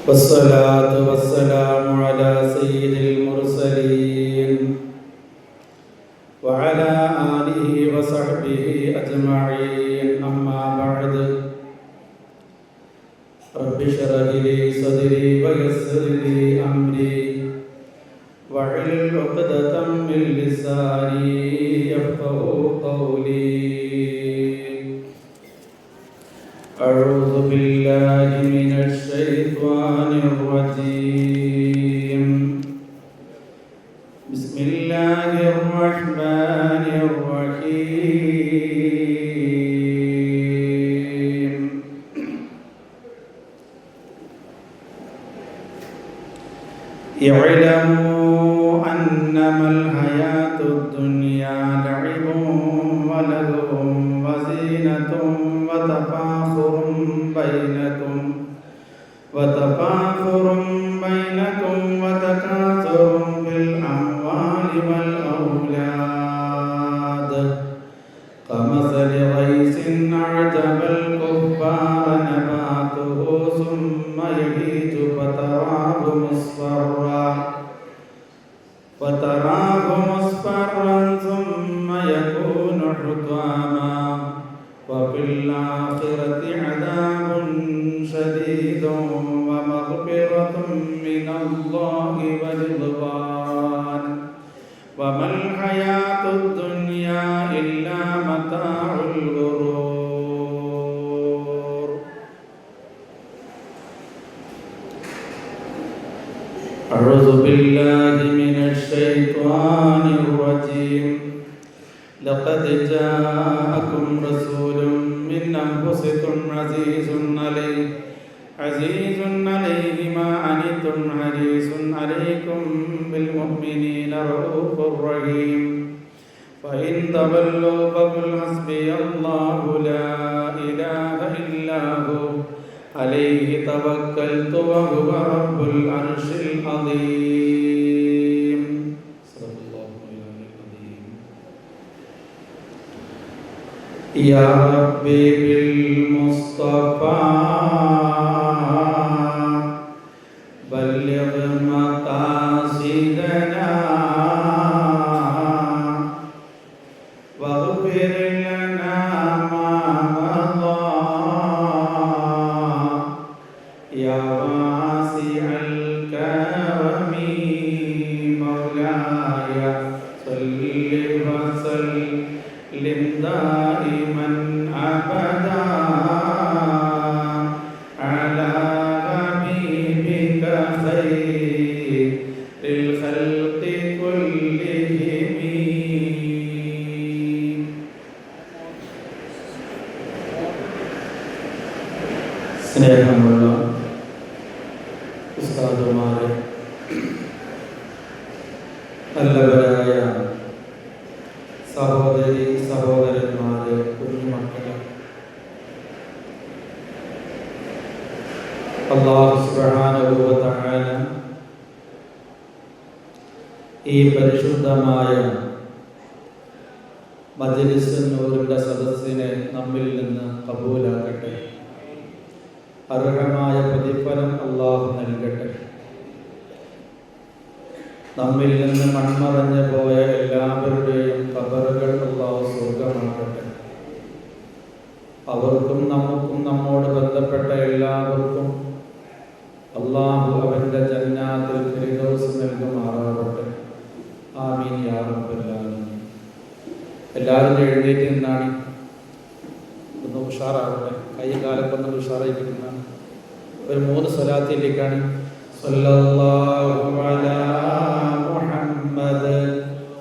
والصلاة والسلام على سيد المرسلين وعلى آله وصحبه أجمعين. أما بعد، رب اشرح لي صدري ويسر لي أمري واحلل عقدة من لساني يفقهوا قولي. أعوذ بالله من الشيطان الرجيم. بسم الله الرحمن الرحيم. اعلموا أنما الحياة الدنيا لعب ولهو وزينة وتفاخر بينكم وتكاثر في الأموال والأولاد كمثل غيث أعجب الكفار نباته ثم يهيج فتراه مصفرا ثم يكون حطاما وفي الآخرة عذاب شديد ومغفرة من الله ورضوان وما الحياة الدنيا إلا متاع الغرور. أعوذ بالله من الشيطان الرجيم. لقد جاءكم رسول من أنفسكم عزيز عليه ما عنتم حريص عليكم بالمؤمنين رؤوف رحيم. فإن تولوا فقل حسبي الله لا إله إلا هو عليه توكلت وهو رب العرش العظيم. يا ربي بالمصطفى بلغ مقاصدنا واغفر لنا ما مضى يا واسع الكرم مولاي صل وسلم دائما أبدا على حبيبك خير الخلق كلهم. സ്നേഹമുള്ള ഉസ്താദുമാരെ, നല്ലവരായ സഹോദരി സഹോദരന്മാരെ, കുഞ്ഞുമക്കളെ, അല്ലാഹു സുബ്ഹാനഹു വ തആല ഈ പരിശുദ്ധമായ മജ്‌ലിസ് നൂറിന്റെ സദസ്സിനെ നമ്മിൽ നിന്ന് കബൂലാക്കട്ടെ. അർഹമായ പ്രതിഫലം അല്ലാഹു നൽകട്ടെ. നമ്മിൽ നിന്ന് മൺമറഞ്ഞു പോയ എല്ലാവരുടെയും ഖബറുകൾ അല്ലാഹു സ്വർഗ്ഗമാക്കട്ടെ. അവർക്കും നമുക്കും നമ്മോട് ബന്ധപ്പെട്ട എല്ലാവർക്കും അല്ലാഹു അവന്റെ ജന്നാത്തുൽ ഫിർദൗസ് നൽകുമാറാകട്ടെ. ആമീൻ യാ റബ്ബൽ ആലമീൻ. എല്ലാവരും എഴുന്നേറ്റ് നിന്നാണ് ഒന്ന് ഉഷാറാകട്ടെ. കൈ കാലൊക്കെ ഒന്ന് ഉഷാറായിരിക്കുന്നതാണ്. ഒരു 3 സ്വലാത്തിലേക്കാണ്. സല്ലല്ലാഹു അലാ മുഹമ്മദ്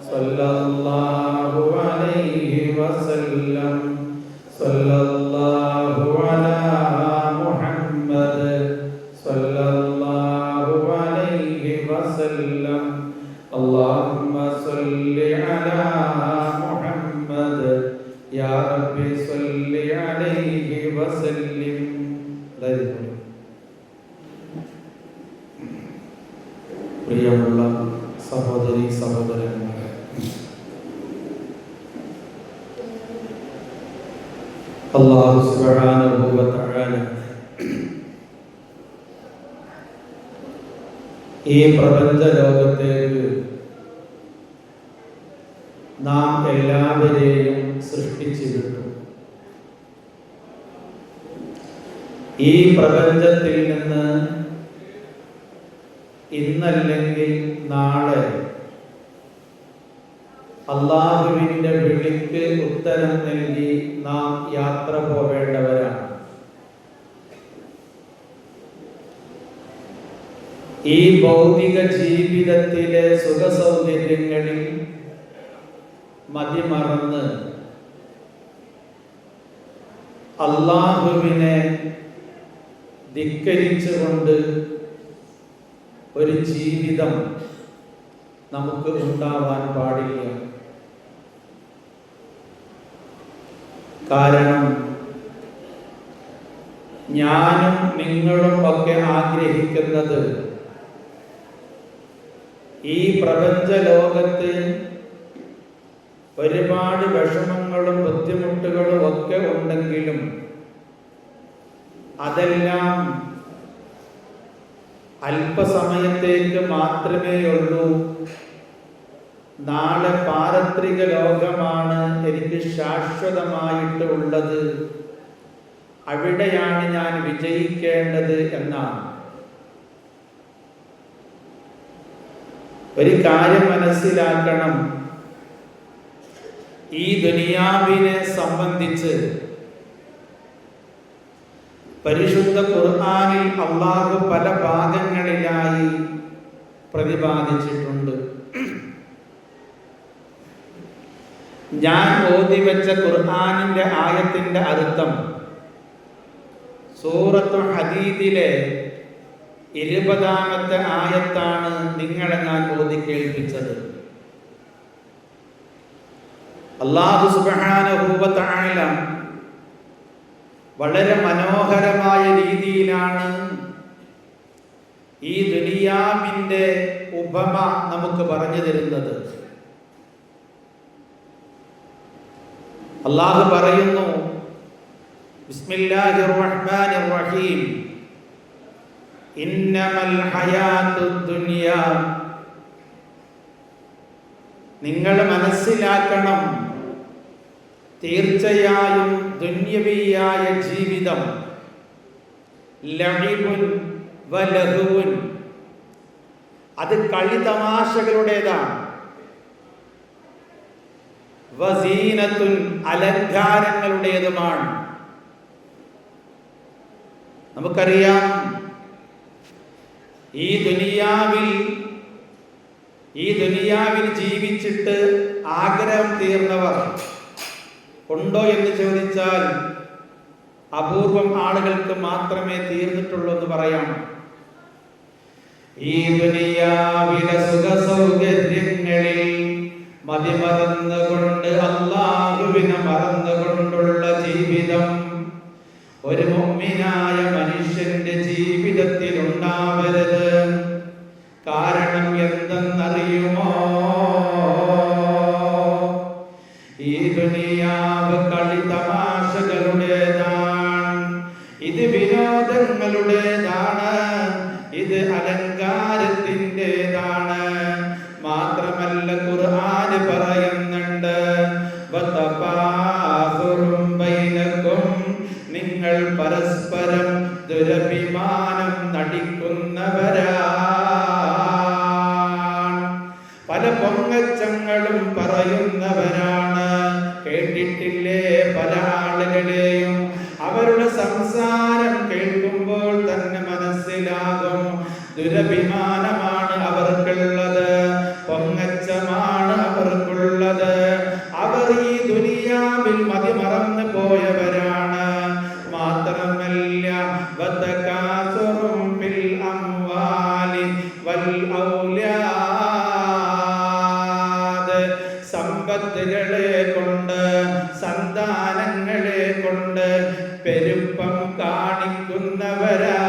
സല്ലല്ലാഹു അലൈഹി വസല്ലം സല്ലല്ലാഹു അലാ മുഹമ്മദ് സല്ലല്ലാഹു അലൈഹി വസല്ലം അല്ലാഹുമ്മ സല്ലി അലാ മുഹമ്മദ് യാ റബ്ബി സല്ലി അലൈഹി വസല്ലം. പ്രിയമുള്ള സഹോദരി സഹോദരന്മാരെ, അല്ലാഹു സുബ്ഹാനഹു വ തആല ഈ പ്രപഞ്ച ലോകത്തേക്ക് നാം എല്ലാവരെയും സൃഷ്ടിച്ചിരുന്നു. ഈ പ്രപഞ്ചത്തിൽ നിന്ന് ഇന്നല്ലെങ്കിൽ നാളെ അല്ലാഹുവിൻ്റെ വിളിക്ക് ഉത്തരം നൽകി നാം യാത്ര പോവേണ്ടവരാണ്. ഈ ഭൗതിക ജീവിതത്തിലെ സുഖസൗകര്യങ്ങളിൽ മതിമറന്ന് അല്ലാഹുവിനെ ധിക്കരിച്ചുകൊണ്ട് ഒരു ജീവിതം നമുക്ക് ഉണ്ടാവാൻ പാടില്ല. കാരണം ഞാനും നിങ്ങളും ഒക്കെ ആഗ്രഹിക്കുന്നത് ഈ പ്രപഞ്ച ലോകത്ത് ഒരുപാട് വിഷമങ്ങളും ബുദ്ധിമുട്ടുകളും ഒക്കെ ഉണ്ടെങ്കിലും അതെല്ലാം അല്പസമയത്തേക്ക് മാത്രമേ ഉള്ളൂ. നാളെ പാരത്രിക ലോകമാണ് എനിക്ക് ശാശ്വതമായിട്ട് ഉള്ളത്, അവിടെയാണ് ഞാൻ വിജയിക്കേണ്ടത് എന്നാണ്. ഒരു കാര്യം മനസ്സിലാക്കണം, ഈ ദുനിയാവിനെ സംബന്ധിച്ച് പരിശുദ്ധ ഖുർആനിൽ അല്ലാഹു പല ഭാഗങ്ങളിലായി പ്രതിപാദിച്ചിട്ടുണ്ട്. ഞാൻ ഓതി വെച്ച ഖുർആനിന്റെ ആയത്തിന്റെ അർത്ഥം സൂറത്തുൽ ഹദീദിലെ 20-ാമത്തെ ആയത്താണ് നിങ്ങളെ ഞാൻ ഓതി കേൾപ്പിച്ചത്. അല്ലാഹു സുബ്ഹാനഹു വ തആല വളരെ മനോഹരമായ രീതിയിലാണ് ഈ ദുനിയാവിന്റെ ഉപമ നമുക്ക് പറഞ്ഞു തരുന്നത്. അല്ലാഹു പറയുന്നു, ബിസ്മില്ലാഹിർ റഹ്മാനിർ റഹീം, ഇന്നമൽ ഹയാത്തുദ് ദുനിയ. നിങ്ങൾ മനസ്സിലാക്കണം, തീർച്ചയായും ദുന്യവിയായ ജീവിതം ലഇബുൻ വലഹുവുൻ, അത് കളിതമാശകളുടേതാണ്. വസീനത്തുൻ, അലങ്കാരങ്ങളുടേതുമാണ്. നമുക്കറിയാം, ഈ ദുനിയാവിൽ ജീവിച്ചിട്ട് ആഗ്രഹം തീർന്നവർ ഉണ്ടോ എന്ന് ചോദിച്ചാൽ അപൂർവം ആളുകൾക്ക് മാത്രമേ തീർന്നിട്ടുള്ളൂ എന്ന് പറയാം. ഈ ദുനിയാവിലെ സുഖ സൗകര്യങ്ങളിൽ മതിമറന്നുകൊണ്ട് അല്ലാഹുവിനെ മറന്നുകൊണ്ടുള്ള ജീവിതം ഒരു മുഅ്മിനായ മനുഷ്യന്റെ ജീവിതത്തിൽ ഉണ്ടാവരുത്. കാരണം എന്തെന്നറിയുമോ? ഈ ദുനിയാവ് കളിതമാശകളുടേതാണ്, ഇത് വിനോദങ്ങളുടേതാണ്, ഇത് അലങ്കാരത്തിൻ്റെതാണ്. മാത്രമല്ല ഖുർആൻ പറയുന്നുണ്ട്, വതഫാഖുറും ബൈനകും, നിങ്ങൾ പരസ്പരം ദുരഭിമാനം നടിക്കുന്നവരാണ്, പല പൊങ്ങച്ചങ്ങളും പറയുന്നവരാണ്. കേട്ടിട്ടില്ലേ പല ആളുകളെയും? അവരുടെ സംസാരം കേൾക്കുമ്പോൾ തന്നെ മനസ്സിലാകും ദുരഭിമാനമാണ് അവർക്കുള്ളത്, പൊങ്ങച്ചമാണ് അവർക്കുള്ളത്. അവർ ഈ ദുനിയാവിൽ മതിമറന്നു പോയവരാണ്. മാത്രമല്ല, വതകാസുറും ഫിൽ അംവാലി വൽ ഔലാദ്, സമ്പത്തുകളെ കൊണ്ട് സന്താനങ്ങളെ കൊണ്ട് പെരുപ്പം കാണിക്കുന്നവരാണ്.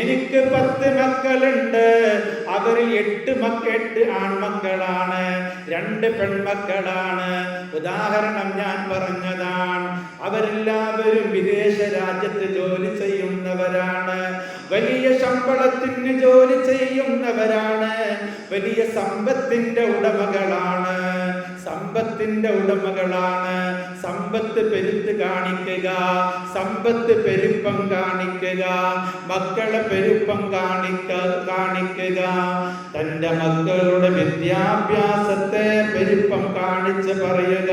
എനിക്ക് 10 മക്കളുണ്ട്, അവരിൽ 8 ആൺമക്കളാണ്, 2 പെൺമക്കളാണ്. ഉദാഹരണം ഞാൻ പറഞ്ഞതാണ്. അവരെല്ലാവരും വിദേശ രാജ്യത്ത് ജോലി ചെയ്യുന്നവരാണ്, വലിയ ശമ്പളത്തിന് ജോലി ചെയ്യുന്നവരാണ്, വലിയ സമ്പത്തിന്റെ ഉടമകളാണ്, സമ്പത്തിന്റെ ഉടമകളാണ്. സമ്പത്ത് പെരുത്ത് കാണിക്കുക, സമ്പത്ത് പെരുപ്പം കാണിക്കുക, മക്കളെ പെരുപ്പം കാണിക്കുക, തന്റെ മക്കളുടെ വിദ്യാഭ്യാസത്തെ പെരുപ്പം കാണിച്ച് പറയുക,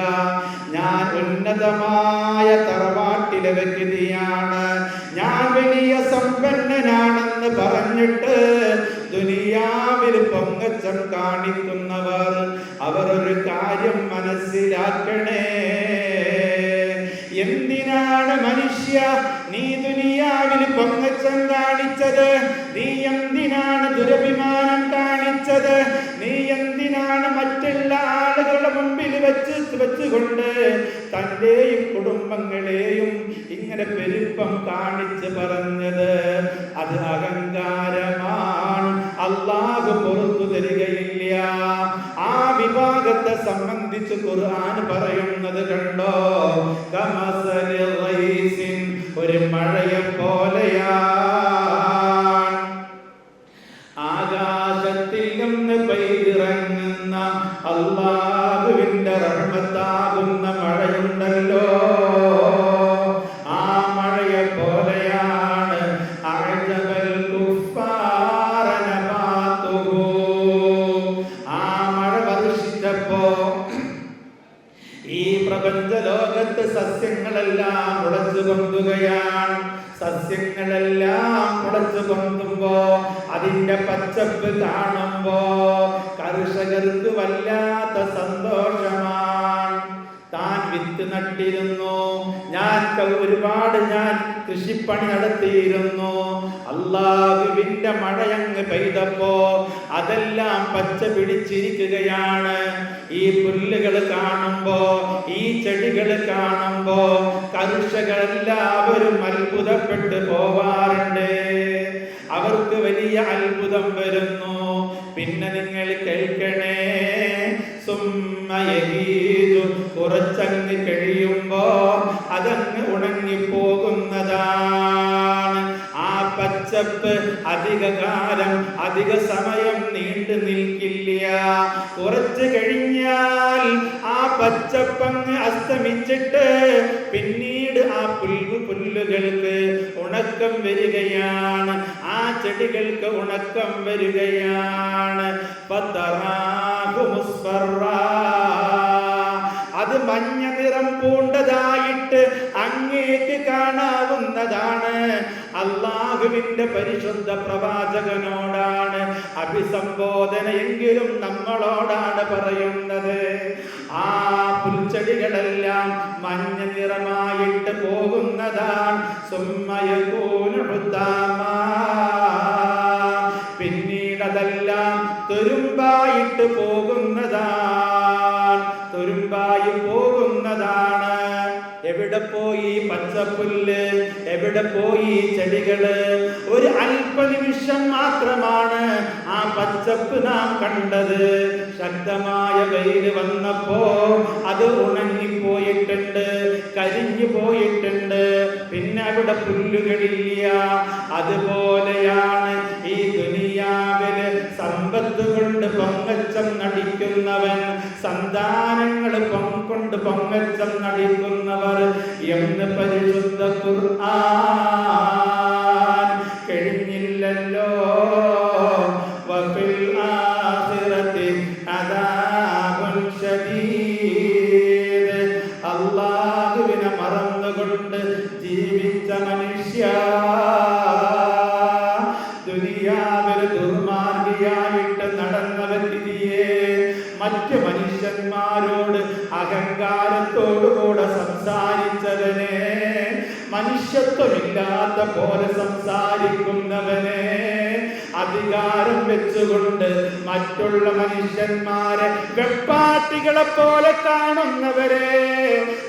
ഞാൻ ഉന്നതമായ തറവാട്ടിലെ വ്യക്തിയാണ്, ഞാൻ വലിയ സമ്പന്നനാണെന്ന് പറഞ്ഞിട്ട് ദുനിയാവിൽ പൊങ്ങച്ചം കാണിക്കുന്നവർ, അവർ ഒരു കാര്യം മനസ്സിലാക്കണേ. എന്തിനാണ് മനുഷ്യ നീ ദുനിയാവിൽ പൊങ്ങച്ചം കാണിച്ചത്? നീ എന്തിനാണ് ദുരഭിമാനം കാണിച്ചത്? നീ എന്തിനാണ് മറ്റുള്ള ആളുകളുടെ മുമ്പിൽ വെച്ചുകൊണ്ട് തന്റെയും കുടുംബങ്ങളെയും ഇങ്ങനെ പെരുപ്പം കാണിച്ച് പറഞ്ഞത്? അത് അഹങ്കാരമാണ്, അല്ലാഹു പുറത്തു തരികയില്ല. ആ വിഭാഗത്തെ സംബന്ധിച്ച് ഖുർആൻ പറയുന്നത് കണ്ടോ? കമസലി ഗൈസിൻ, ഒരു മഴയെ പോലെയാണ്. ആകാശത്തിൽ നിന്ന് പെയ്തിറങ്ങുന്ന അല്ലാഹുവിന്റെ റഹ്മത്താകുന്ന മഴയുണ്ടല്ലോ, ആ മഴയെ പോലെയാണ്. അഅജബൽ കുഫാറ നബാതുഹു, ആ മഴ വർഷിച്ചപ്പോ ഈ പ്രപഞ്ച ലോകത്ത് സസ്യങ്ങളെല്ലാം മുളച്ചു പൊന്തുകയാണ്. സസ്യങ്ങളെല്ലാം മുളച്ചു പൊന്തുമ്പോ അതിന്റെ പച്ചപ്പ് കാണുമ്പോ കർഷകർക്ക് വല്ലാത്ത സന്തോഷമാണ്. താൻ വിത്ത് നട്ടിരുന്നു, ഞാൻ കൃഷിപ്പണി നടത്തിയിരുന്നു, അല്ലാഹുവിന്റെ മഴയങ്ങ് പെയ്തപ്പോ അതെല്ലാം പച്ച പിടിച്ചിരിക്കുകയാണ്. ഈ പുല്ലുകൾ കാണുമ്പോ, ഈ ചെടികൾ കാണുമ്പോ കർഷകരെല്ലാവരും അത്ഭുതപ്പെട്ടു പോവാറുണ്ട്. അവർക്ക് വലിയ അത്ഭുതം വരുന്നു. പിന്നെ നിങ്ങൾ കേൾക്കണേ, കുറച്ചങ്ങ് കഴിയുമ്പോ അതങ്ങ് ഉണങ്ങിപ്പോകുന്നതാണ്. ആ പച്ചപ്പ് അധിക കാലം അധിക സമയം നീണ്ടു നിൽക്കില്ല. കുറച്ച് കഴിഞ്ഞാൽ ആ പച്ചപ്പങ്ങ് അസ്തമിച്ചിട്ട് പിന്നീട് ആ പുല്ലുകൾക്ക് ഉണക്കം വരികയാണ്, ആ ചെടികൾക്ക് ഉണക്കം വരികയാണ്. അത് മഞ്ഞ നിറം പൂണ്ടതായിട്ട് അങ്ങേക്ക് കാണാവുന്നതാണ്. അല്ലാഹുവിന്റെ പരിശുദ്ധ പ്രവാചകനോടാണ് അഭിസംബോധന, എങ്കിലും നമ്മളോടാണ് പറയുന്നത്. ആ പുൽച്ചെടികളെല്ലാം മഞ്ഞ നിറമായിട്ട് പോകുന്നതാണ്. പിന്നീട് അതെല്ലാം തുരുമ്പായിട്ട് പോകുന്നതാണ്, തുരുമ്പായി പോകുന്നതാണ്. എവിടെ പോയി പച്ചപ്പുല്ല്? എവിടെ പോയി ചെടികള്? ഒരു അല്പനിമിഷം മാത്രമാണ് ആ പച്ചപ്പ് നാം കണ്ടത്. ശക്തമായ വെയിൽ വന്നപ്പോ അത് ഉണങ്ങിപ്പോയിട്ടുണ്ട്, കരിഞ്ഞു പോയിട്ടുണ്ട്. പിന്നെ അവിടെ പുല്ലുകളില്ല. അതുപോലെയാണ് ഈ ദുനിയാവില് സമ്പത്ത് കൊണ്ട് പൊങ്ങച്ചം നടിക്കുന്നവൻ, സന്താനങ്ങൾ കൊണ്ട് പൊങ്ങച്ചം നടിക്കുന്നവർ എന്ന് പരിശുദ്ധ ഖുർആൻ കഴിഞ്ഞില്ലല്ലോ. വഫിൽ ആഖിറതി അദാബുൻ ശദീദ്, അല്ലാഹുവിനെ മറന്നുകൊണ്ട് ജീവിച്ച മനുഷ്യ, ദുനിയാവിൽ ദുർമാർഗിയായിട്ട് നടന്ന വ്യക്തിയെ, മറ്റു മനുഷ്യന്മാരോട് അഹങ്കാരത്തോടുകൂടെ സംസാരിച്ചവനെ, മനുഷ്യത്വമില്ലാത്ത പോലെ സംസാരിക്കുന്നവനെ, അധികാരം വെച്ചുകൊണ്ട് മറ്റുള്ള മനുഷ്യന്മാരെ വെപ്പാട്ടികളെ പോലെ കാണുന്നവരെ,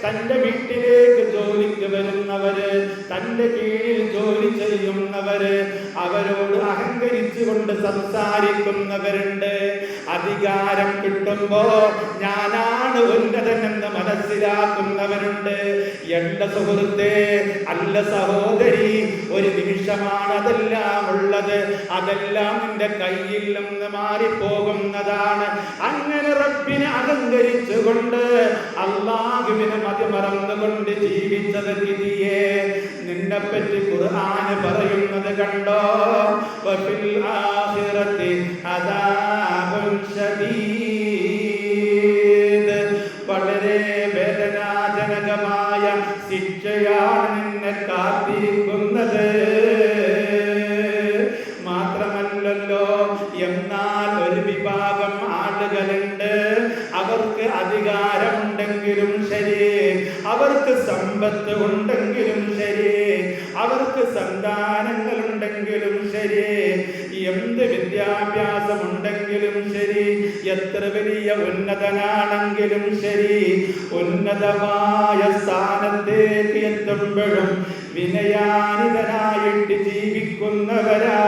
തന്റെ വീട്ടിലേക്ക് ജോലിക്ക് വരുന്നവര്, തന്റെ കീഴിൽ ജോലി ചെയ്യുന്നവര്, അവരോട് അഹങ്കരിച്ചുകൊണ്ട് സംസാരിക്കുന്നവരുണ്ട്. അധികാരം കിട്ടുമ്പോ ഞാനാണ് ഉന്നതനെന്ന് മനസ്സിലാക്കുന്നവരുണ്ട്. എന്റെ സുഹൃത്തേ, അല്ല സഹോദരി, ഒരു നിമിഷമാണ് അതെല്ലാം ഉള്ളത് അതെല്ലാം നിന്റെ കയ്യിൽ നിന്ന് മാറിപ്പോകുന്നതാണ്. അങ്ങനെ റബ്ബിനെ അഹങ്കരിച്ചുകൊണ്ട് അല്ലാഹുവിനെ മതിമറന്നുകൊണ്ട് ജീവിച്ചത് ഗതിയേ. നിന്നെപ്പറ്റി ഖുർആന് പറയുന്നത് കണ്ടോ, വഫിൽ ആഖിറതി അദാബുൻ ശദീദ്, വളരെ വേദനാജനകമായ ശിക്ഷയാണ് നിന്നെ കാത്തിരിക്കുന്നത്. മാത്രമല്ലല്ലോ, എന്നാൽ ഒരു വിഭാഗം ആളുകളുണ്ട്, അവർക്ക് അധികാരമുണ്ടെങ്കിലും ശരി, അവർക്ക് സമ്പത്ത് ഉണ്ടെങ്കിലും ശരി, അവർക്ക് സന്താനങ്ങളുണ്ടെങ്കിലും ശരി, എന്ത് വിദ്യാഭ്യാസമുണ്ടെങ്കിലും ശരി, എത്ര വലിയ ഉന്നതനാണെങ്കിലും ശരി, ഉന്നതമായ സ്ഥാനത്തേക്ക് എത്തുമ്പോഴും വിനയാനിതനായിട്ട് ജീവിക്കുന്നവരാ.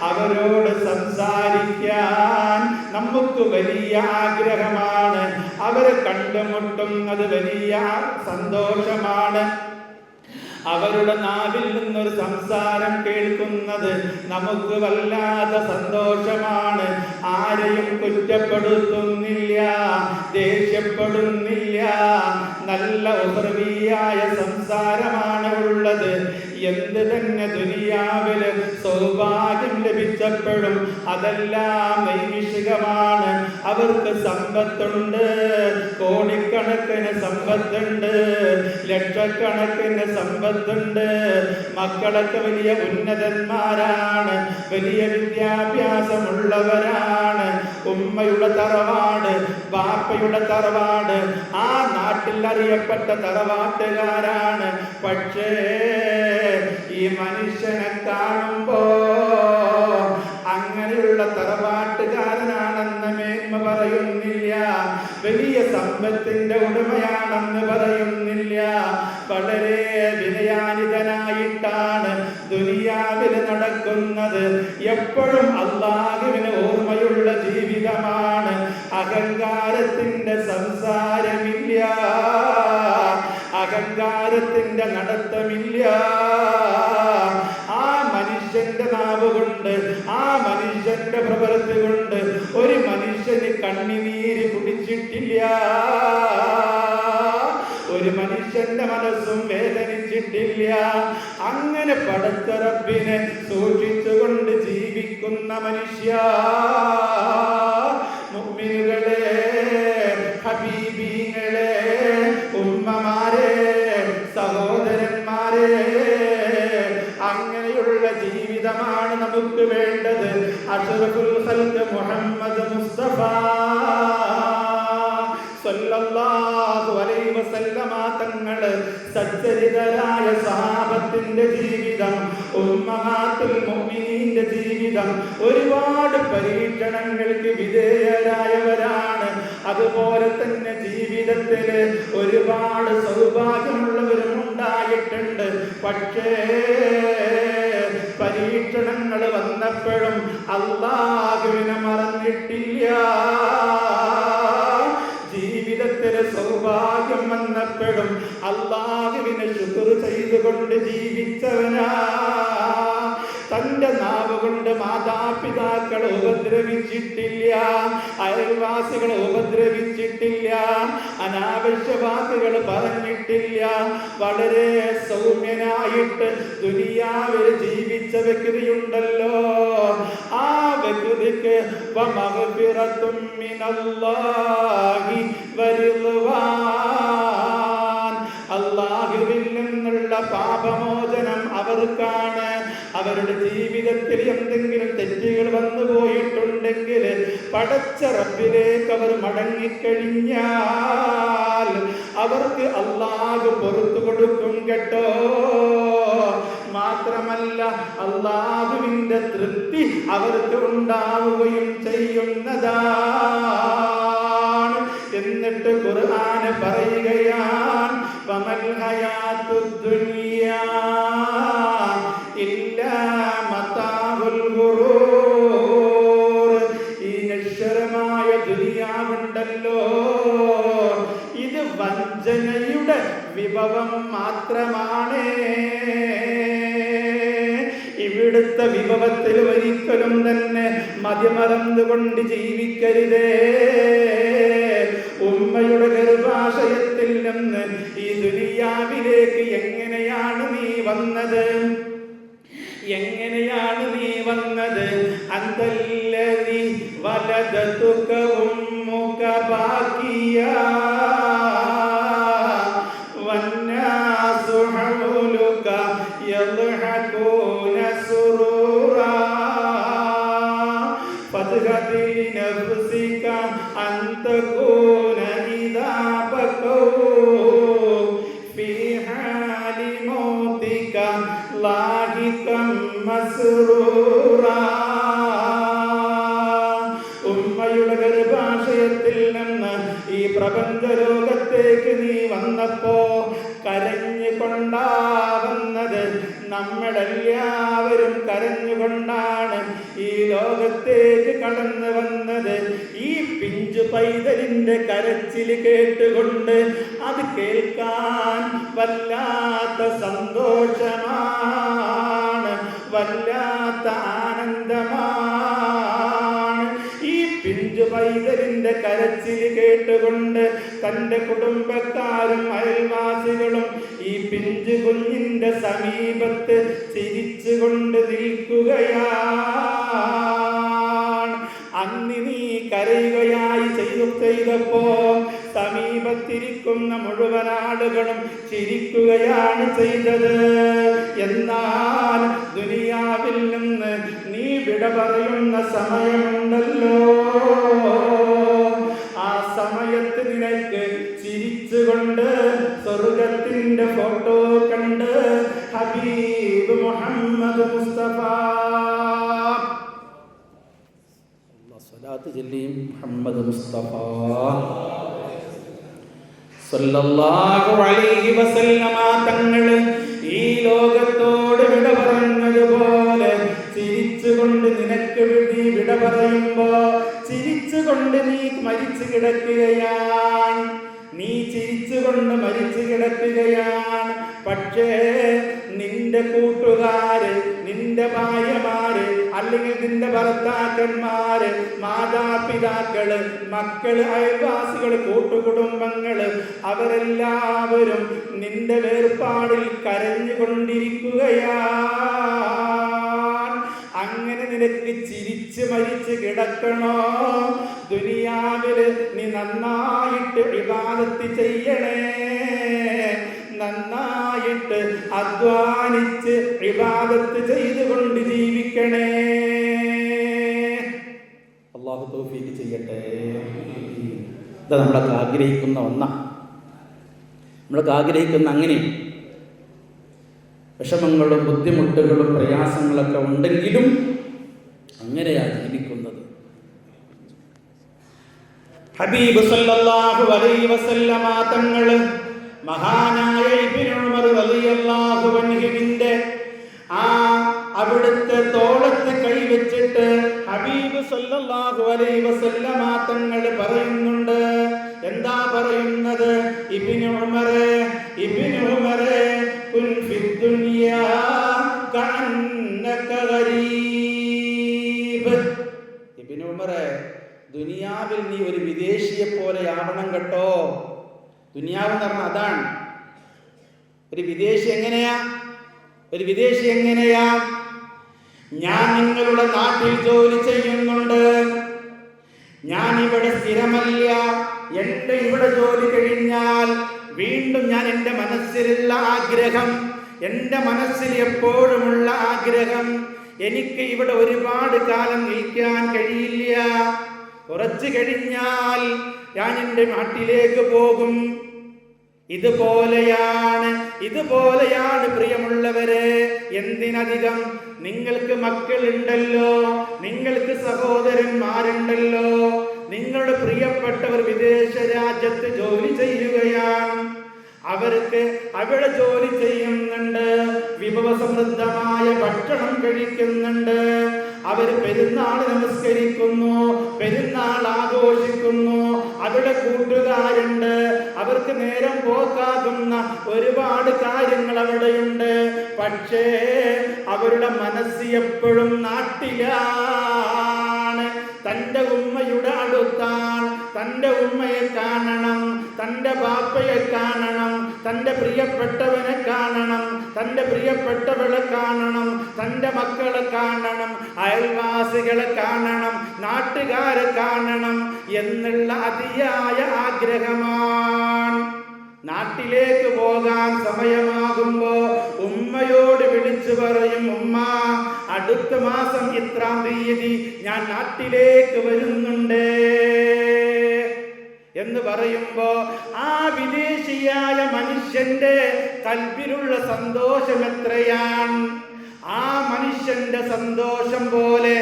അവരോട് സംസാരിക്കാൻ നമുക്ക് വലിയ ആഗ്രഹമാണ്. അവരെ കണ്ടുമുട്ടുന്നത് വലിയ സന്തോഷമാണ്. അവരുടെ നാവിൽ നിന്നൊരു സംസാരം കേൾക്കുന്നത് നമുക്ക് വല്ലാതെ സന്തോഷമാണ്. ആരെയും കുറ്റപ്പെടുത്തുന്നില്ല, ദേഷ്യപ്പെടുന്നില്ല, നല്ല ഉഹ്റവിയായ സംസാരമാണ് ഉള്ളത്. എന്ത് തന്നെ ദുനിയാവില് സൗഭാഗ്യം ലഭിച്ചപ്പോഴും അതെല്ലാം നൈമിഷികമാണ്. അവർക്ക് സമ്പത്തുണ്ട്, കോടിക്കണക്കിന് സമ്പത്തുണ്ട്, ലക്ഷക്കണക്കിന് സമ്പത്തുണ്ട്, മക്കളൊക്കെ വലിയ ഉന്നതന്മാരാണ്, വലിയ വിദ്യാഭ്യാസമുള്ളവരാണ്, ഉമ്മയുടെ തറവാട്, ബാപ്പയുടെ തറവാട്, ആ നാട്ടിൽ അറിയപ്പെട്ട തറവാട്ടുകാരാണ്. പക്ഷേ ഈ മനുഷ്യനെ കാണുമ്പോ അങ്ങനെയുള്ള തറവാട്ടുകാരനാണെന്ന് മേന്മ പറയുന്നില്ല, വലിയ സമ്പത്തിന്റെ ഉടമയാണെന്ന് പറയുന്നില്ല. വളരെ വിനയാനിതനായിട്ടാണ് ദുനിയാവിൽ നടക്കുന്നത്. എപ്പോഴും അല്ലാഹുവിന് ഓർമ്മയുള്ള ജീവിതമാണ്. അഹങ്കാരത്തിന്റെ സംസാരമില്ല, അഹങ്കാരത്തിന്റെ നടത്തമില്ല. ആ മനുഷ്യന്റെ നാവ് കൊണ്ട്, ആ മനുഷ്യന്റെ പ്രവൃത്തി കൊണ്ട് ഒരു മനുഷ്യന് കണ്ണുനീര് കുടിച്ചിട്ടില്ല, ഒരു മനുഷ്യന്റെ മനസ്സും വേദനിച്ചിട്ടില്ല. അങ്ങനെ പടച്ച റബ്ബിനെ സൂക്ഷിച്ചുകൊണ്ട് ജീവിക്കുന്ന മനുഷ്യ, മുഅ്മിനുകളെ, ഹബീബീങ്ങളെ, ഉമ്മമാരെ, സഹോദരന്മാരെ, അങ്ങനെയുള്ള ജീവിതമാണ് നമുക്ക് വേണ്ടത്. അഷ്റഫുൽ ഖൽഖ് മുഹമ്മദ് മുസ്തഫ സല്ലല്ലാഹു അലൈഹി വസല്ലമ തങ്ങള് സച്ചരിതരായ സഹാബത്തിന്റെ ജീവിതം, ഉമ്മഹാത്തുൽ മുഅ്മിനീന്റെ ജീവിതം ഒരുപാട് പരീക്ഷണങ്ങൾക്ക് വിധേയരായവരാണ്. അതുപോലെ തന്നെ ജീവിതത്തില് ഒരുപാട് സൗഭാഗ്യമുള്ളവരും ഉണ്ടായിട്ടുണ്ട്. പക്ഷേ പരീക്ഷണങ്ങൾ വന്നപ്പോഴും അല്ലാഹുവിനെ മറന്നിട്ടില്ല. ജീവിതത്തിലെ സൗഭാഗ്യം വന്നപ്പോഴും അല്ലാഹുവിനെ ശുക്ർ ചെയ്തുകൊണ്ട് ജീവിച്ചവനാ. തന്റെ നാവ് കൊണ്ട് മാതാപിതാക്കളെ ഉപദ്രവിച്ചിട്ടില്ല, അയൽവാസികളെ ഉപദ്രവിച്ചിട്ടില്ല, അനാവശ്യ വാക്കുകൾ പറഞ്ഞിട്ടില്ല. വളരെ സൗമ്യനായിട്ട് ദുനിയാവിൽ ജീവിച്ച വ്യക്തിയുണ്ടല്ലോ, ആ വ്യക്തിക്ക് വമഗ്ഫിറത്തും മിനല്ലാഹി വറിദ്വാൻ, അല്ലാഹുവിൽ നിന്നുള്ള പാപമോചനം അവർക്കാണ്. അവരുടെ ജീവിതത്തിൽ എന്തെങ്കിലും തെറ്റുകൾ വന്നു പോയിട്ടുണ്ടെങ്കിൽ പടച്ച റബ്ബിലേക്ക് അവർ മടങ്ങിക്കഴിഞ്ഞാൽ അവർക്ക് അല്ലാഹു പുറത്തു കൊടുക്കും കേട്ടോ. മാത്രമല്ല അല്ലാഹുവിന്റെ തൃപ്തി അവർക്ക് ഉണ്ടാവുകയും ചെയ്യുന്നതാണ്. എന്നിട്ട് ഖുർആൻ പറയുകയാണ്, വമൽ ഹയാത്തുദ് ദുനിയാ ഇല്ലാ മതാഉൽ ഗുറൂർ. ഈ നശ്വരമായ ദുനിയാവുണ്ടല്ലോ, ഇത് വഞ്ചനയുടെ വിഭവം മാത്രമാണ്. ഇവിടെ ഇവിടുത്തെ വിഭവത്തിൽ ഒരിക്കലും തന്നെ മതിമറന്നുകൊണ്ട് ജീവിക്കരുതേ. ഉമ്മയുടെ ഗർഭാശയത്തിൽ നിന്ന് ഈ ദുനിയാവിലേക്ക് എങ്ങനെയാണ് നീ വന്നത്? എങ്ങനെയാണ് നീ വന്നത്? അന്തല്ലദി വലദതുക ഉമ്മുക ബാക്കിയാ വന്നാസു ഹൗലുക യദ്ഹകൂന സുറൂറാ ഫദ്ഹദി നഫ്സിക അൻ തകൂന ഇദാ ബകൂ ഫീ ഹാലി മൗതിക ലാഹികം മസ്റൂറാ. ഉമ്മയുടെ ഗർഭാശയത്തിൽ നിന്ന് ഈ പ്രപഞ്ച ലോകത്തേക്ക് നീ വന്നപ്പോ കരഞ്ഞുകൊണ്ടാവുന്നത്. നമ്മളെല്ലാവരും കരഞ്ഞുകൊണ്ടാണ് ഈ ലോകത്തേക്ക് കടന്നു വന്നത്. ഈ പിഞ്ചു പൈതലിന്റെ കരച്ചിൽ കേട്ടുകൊണ്ട് അത് കേൾക്കാൻ വല്ലാത്ത സന്തോഷമാണ്, വല്ലാത്ത ആനന്ദമാണ്. ഈ പിഞ്ചു പൈതലിന്റെ കരച്ചിൽ കേട്ടുകൊണ്ട് തന്റെ കുടുംബക്കാരും അയൽവാസികളും ഈ പിഞ്ചു കുഞ്ഞിന്റെ സമീപത്ത് ചിരിച്ചുകൊണ്ട് നിൽക്കുകയാണ്. അന്ന് നീ കരയുകയായി ചെയ്തപ്പോ സമീപത്തിരിക്കുന്ന മുഴുവൻ ആളുകളും ചിരിക്കുകയാണ് ചെയ്തത്. എന്നാൽ ദുനിയാവിൽ നിന്ന് നീ വിട പറയുന്ന സമയമുണ്ടല്ലോ, ആ സമയത്ത് നിനക്ക് ചിരിച്ചുകൊണ്ട് സ്വർഗത്തിന്റെ ഫോട്ടോ കണ്ട് ഹബീബ് മുഹമ്മദ് മുസ്തഫ സ്വലാത്ത് ചൊല്ലിയും മുഹമ്മദ് മുസ്തഫ സല്ലല്ലാഹു അലൈഹി വസല്ലമ തങ്ങൾ ഈ ലോകത്തോട് വിട പറഞ്ഞതുപോലെ ചിരിച്ചുകൊണ്ട് നിനക്ക് നീ വിട പറയുമ്പോ ചിരിച്ചുകൊണ്ട് നീ മരിച്ചു കിടക്കുകയാണ്. നീ ചിരിച്ചുകൊണ്ട് മരിച്ചു കിടക്കുകയാണ്. പക്ഷേ നിന്റെ കൂട്ടുകാര്, നിന്റെ ഭാര്യമാര്, അല്ലെങ്കിൽ നിന്റെ ഭർത്താക്കന്മാര്, മാതാപിതാക്കള്, മക്കള്, അയൽവാസികള്, കൂട്ടുകുടുംബങ്ങള്, അവരെല്ലാവരും നിന്റെ വേർപാടിൽ കരഞ്ഞുകൊണ്ടിരിക്കുകയാണ്. അങ്ങനെ നിനക്ക് ചിരിച്ച് മരിച്ച് കിടക്കണോ? ദുനിയാവില് നീ നന്നായിട്ട് ഇബാദത്ത് ചെയ്യണേ, നന്നായിട്ട് അധ്വാനിച്ച് ഇബാദത്ത് ചെയ്തുകൊണ്ട് ജീവിക്കണേ. അല്ലാഹു തൗഫീഖ് ചെയ്യട്ടെ. ഇത് നമ്മളൊക്കെ ആഗ്രഹിക്കുന്ന ഒന്നാണ്. നമ്മളൊക്കെ ആഗ്രഹിക്കുന്ന അങ്ങനെ വിഷമങ്ങളും ബുദ്ധിമുട്ടുകളും പ്രയാസങ്ങളൊക്കെ ഉണ്ടെങ്കിലും അങ്ങനെയാണ് ജീവിക്കുന്നത്. ഹബീബ് സല്ലല്ലാഹു അലൈഹി വസല്ലമ തങ്ങൾ മഹാനായ ഇബ്നു ഉമർ റളിയല്ലാഹു അൻഹുവിന്റെ അവിടുത്തെ തോളത്ത് കൈവച്ചിട്ട് ഹബീബ് സല്ലല്ലാഹു അലൈഹി വസല്ലമ തങ്ങൾ പറയുന്നുണ്ട്. എന്താ പറയുന്നത്? ഇബ്നു ഉമറേ കുൻ ഫിദ്ദുനിയാ കഅന്നക ഗരീബ്. ഇബ്നു ഉമറേ, ദുനിയാവിൽ നീ ഒരു വിദേശിയെ പോലെ ആവണം കേട്ടോ. ദുനിയാവ് എന്ന് പറഞ്ഞാൽ അതാണ്. ഒരു വിദേശി എങ്ങനെയാ? ഞാൻ നിങ്ങളുടെ നാട്ടിൽ ജോലി ചെയ്യുന്നുണ്ട്, ഞാൻ ഇവിടെ സ്ഥിരമല്ല. എന്റെ ഇവിടെ ജോലി കഴിഞ്ഞാൽ വീണ്ടും ഞാൻ എൻ്റെ മനസ്സിലുള്ള ആഗ്രഹം, എൻ്റെ മനസ്സിൽ എപ്പോഴുമുള്ള ആഗ്രഹം, എനിക്ക് ഇവിടെ ഒരുപാട് കാലം നിൽക്കാൻ കഴിയില്ല. കുറച്ച് കഴിഞ്ഞാൽ ഞാൻ എൻ്റെ നാട്ടിലേക്ക് പോകും. ഇതുപോലെയാണ് പ്രിയമുള്ളവരെ. എന്തിനധികം, നിങ്ങൾക്ക് മക്കളുണ്ടല്ലോ, നിങ്ങൾക്ക് സഹോദരന്മാരുണ്ടല്ലോ, നിങ്ങളുടെ പ്രിയപ്പെട്ടവർ വിദേശ രാജ്യത്ത് ജോലി ചെയ്യുകയാണ്. അവർക്ക് അവിടെ ജോലി ചെയ്യുന്നുണ്ട്, വിഭവസമൃദ്ധമായ ഭക്ഷണം കഴിക്കുന്നുണ്ട്, അവർ പെരുന്നാൾ നമസ്കരിക്കുന്നു, പെരുന്നാൾ ആഘോഷിക്കുന്നു, അവിടെ കൂട്ടുകാരുണ്ട്, അവർക്ക് നേരം പോക്കാകുന്ന ഒരുപാട് കാര്യങ്ങൾ അവിടെയുണ്ട്. പക്ഷേ അവരുടെ മനസ്സ് എപ്പോഴും നാട്ടിലാണ്. തൻ്റെ ഉമ്മയുടെ അടുത്താണ്. തൻ്റെ ഉമ്മയെ കാണണം, തൻ്റെ ബാപ്പയെ കാണണം, തൻ്റെ പ്രിയപ്പെട്ടവനെ കാണണം, തൻ്റെ പ്രിയപ്പെട്ടവളെ കാണണം, തൻ്റെ മക്കളെ കാണണം, അയൽവാസികളെ കാണണം, നാട്ടുകാരെ കാണണം എന്നുള്ള അതിയായ ആഗ്രഹമാണ്. നാട്ടിലേക്ക് പോകാൻ സമയമാകുമ്പോ ഉമ്മയോട് വിളിച്ചു പറയും, ഉമ്മ അടുത്ത മാസം ഇത്രാം തീയതി ഞാൻ നാട്ടിലേക്ക് വരുന്നുണ്ട് എന്ന് പറയുമ്പോ ആ വിദേശിയായ മനുഷ്യന്റെ കൽബിലുള്ള സന്തോഷം എത്രയാണ്! ആ മനുഷ്യന്റെ സന്തോഷം പോലെ,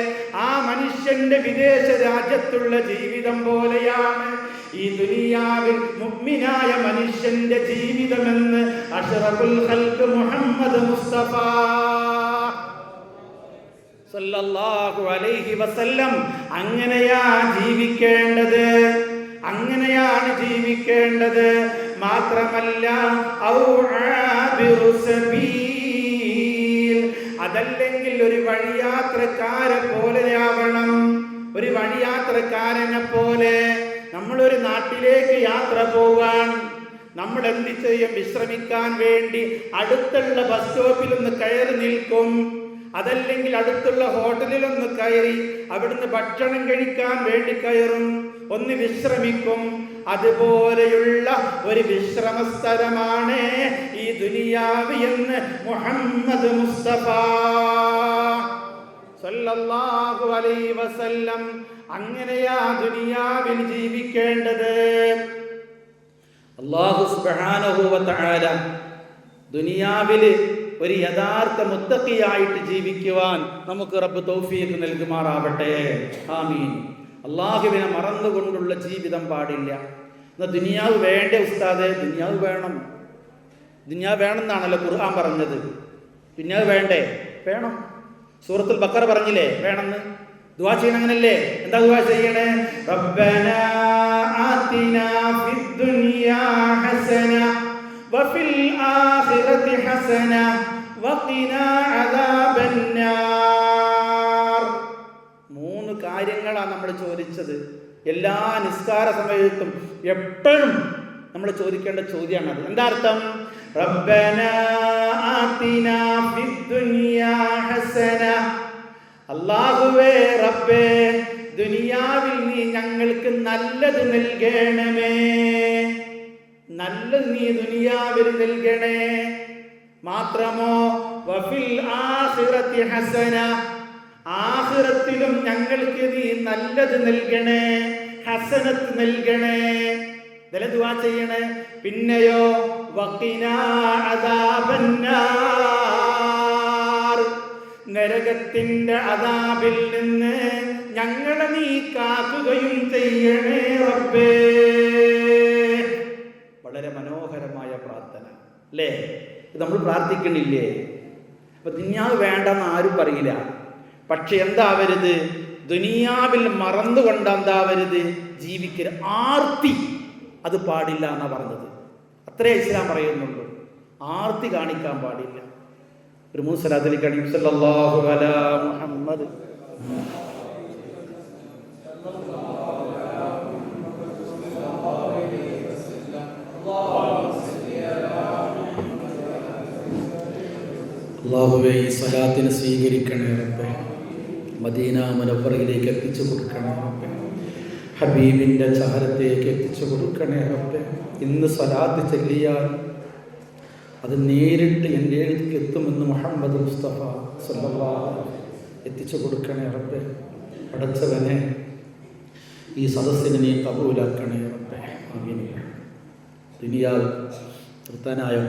ആ മനുഷ്യന്റെ വിദേശ രാജ്യത്തുള്ള ജീവിതം പോലെയാണ് ഈ ദുനിയാവിൽ മുഅ്മിനായ മനുഷ്യന്റെ ജീവിതമെന്ന് അഷ്റഫുൽ ഖൽഖ് മുഹമ്മദ് മുസ്തഫ സല്ലല്ലാഹു അലൈഹി വസല്ലം അങ്ങനെയാണ് ജീവിക്കേണ്ടത്, അങ്ങനെയാണ് ജീവിക്കേണ്ടത്. മാത്രമല്ല അതല്ലെങ്കിൽ ഒരു വഴിയാത്രക്കാരെ പോലെയാവണം. ഒരു വഴിയാത്രക്കാരനെ പോലെ നമ്മളൊരു നാട്ടിലേക്ക് യാത്ര പോകാൻ നമ്മൾ എന്ത് ചെയ്യും? വിശ്രമിക്കാൻ വേണ്ടി അടുത്തുള്ള ബസ് സ്റ്റോപ്പിൽ ഒന്ന് കയറി നിൽക്കും. അതല്ലെങ്കിൽ അടുത്തുള്ള ഹോട്ടലിലൊന്ന് കയറി അവിടുന്ന് ഭക്ഷണം കഴിക്കാൻ വേണ്ടി കയറും, ഒന്ന് വിശ്രമിക്കും. അതുപോലെയുള്ള ഒരു വിശ്രമ സ്ഥലമാണ് ഈ ദുനിയാവ് എന്ന് മുഹമ്മദ് മുസ്തഫ സല്ലല്ലാഹു അലൈഹി വസല്ലം അങ്ങനെയാ ദുനിയാവിൽ ജീവിക്കേണ്ടത്. അല്ലാഹു സുബ്ഹാനഹു വ തആല ദുനിയാവിൽ ഒരു യഥാർത്ഥ മുത്തഖിയായിട്ട് ജീവിക്കുവാൻ നമുക്ക് റബ്ബ് തൗഫീഖ് നൽകുമാറാവട്ടെ. ആമീൻ. അള്ളാഹുവിനെ മറന്നുകൊണ്ടുള്ള ജീവിതം പാടില്ല. എന്നാൽ ദുനിയാവ് വേണ്ടേ ഉസ്താദേ? ദുനിയാവ് വേണം. ദുനിയാവ് വേണമെന്നാണല്ലോ ഖുർആൻ പറഞ്ഞത്. ദുനിയാവ് വേണ്ടേ? വേണം. സൂറത്തുൽ ബഖറ പറഞ്ഞില്ലേ വേണമെന്ന്? ദുആ ചെയ്യണം. അങ്ങനല്ലേ? എന്താ ദുആ ചെയ്യണേ? റബ്ബനാ ആതിനാ ഫിദ് ദുനിയാ ഹസന വഫിൽ ആഖിറതി ഹസന വഖിനാ അദാബന്നാർ. മൂന്ന് കാര്യങ്ങളാണ് നമ്മൾ ചോദിച്ചത്. എല്ലാ നിസ്കാര സമയത്തും എപ്പോഴും നമ്മൾ ചോദിക്കേണ്ട ചോദ്യമാണത്. എന്താ അർത്ഥം? റബ്ബനാ ആതിനാ ഫിദ് ദുനിയാ ഹസന. അല്ലാഹുവേ റബ്ബേ, ദുനിയാവിൽ നീ ഞങ്ങൾക്ക് നല്ലത് നൽകണമേ. നല്ലത് നീ ദുനിയാവിൽ നൽകണേ. മാത്രമോ വഫിൽ ആഖിറതി ഹസന, ആഖിറത്തിലും ഞങ്ങൾക്ക് നീ നല്ലത് നൽകണേ, ഹസനത്ത് നൽകണേ. ഇതെല്ലാം ദുആ ചെയ്യണേ. പിന്നെയോ വഖിനാ അദാബന്നാർ, നരകത്തിന്റെ അദാബിൽ നിന്ന് ഞങ്ങളെ നീ കാക്കുകയും ചെയ്യണേ റബ്ബേ. വളരെ മനോഹരമായ പ്രാർത്ഥന അല്ലേ? ഇത് നമ്മൾ പ്രാർത്ഥിക്കണില്ലേ? അപ്പൊ ദുനിയാവ് വേണ്ടെന്ന് ആരും പറയില്ല. പക്ഷെ എന്താവരുത്? ദുനിയാവിൽ മറന്നുകൊണ്ട് എന്താവരുത്? ജീവിക്കരുത്. ആർത്തി അത് പാടില്ല എന്നാ പറഞ്ഞത്. അത്രേ ഇസ്ലാം പറയുന്നുള്ളൂ. ആർത്തി കാണിക്കാൻ പാടില്ല. ഒരു മൂന്ന് സ്വലാത്തിൽ കാണിക്കും. സല്ലല്ലാഹു അലാ മുഹമ്മദ്. അല്ലാഹുവേ, ഈ സ്വലാത്തിനെ സ്വീകരിക്കണേ റബ്ബേ. മദീന മുനവ്വറയിലേക്ക് എത്തിച്ചു കൊടുക്കണേ റബ്ബേ. ഹബീബിൻ്റെ ചാരത്തേക്ക് എത്തിച്ചു കൊടുക്കണേ റബ്ബേ. ഇന്ന് സ്വലാത്ത് ചൊല്ലിയാൽ അത് നേരിട്ട് എൻ്റെ അടുത്തേക്ക് എത്തുമെന്ന് മുഹമ്മദ് മുസ്തഫ സല്ലല്ലാഹു എത്തിച്ചു കൊടുക്കണേ റബ്ബേ. പടച്ചവനെ, ഈ സദസ്സിനെ നീ കബൂലാക്കണേ റബ്ബേ. ആമീൻ. ദുനിയാവ് നിർത്താനായോ?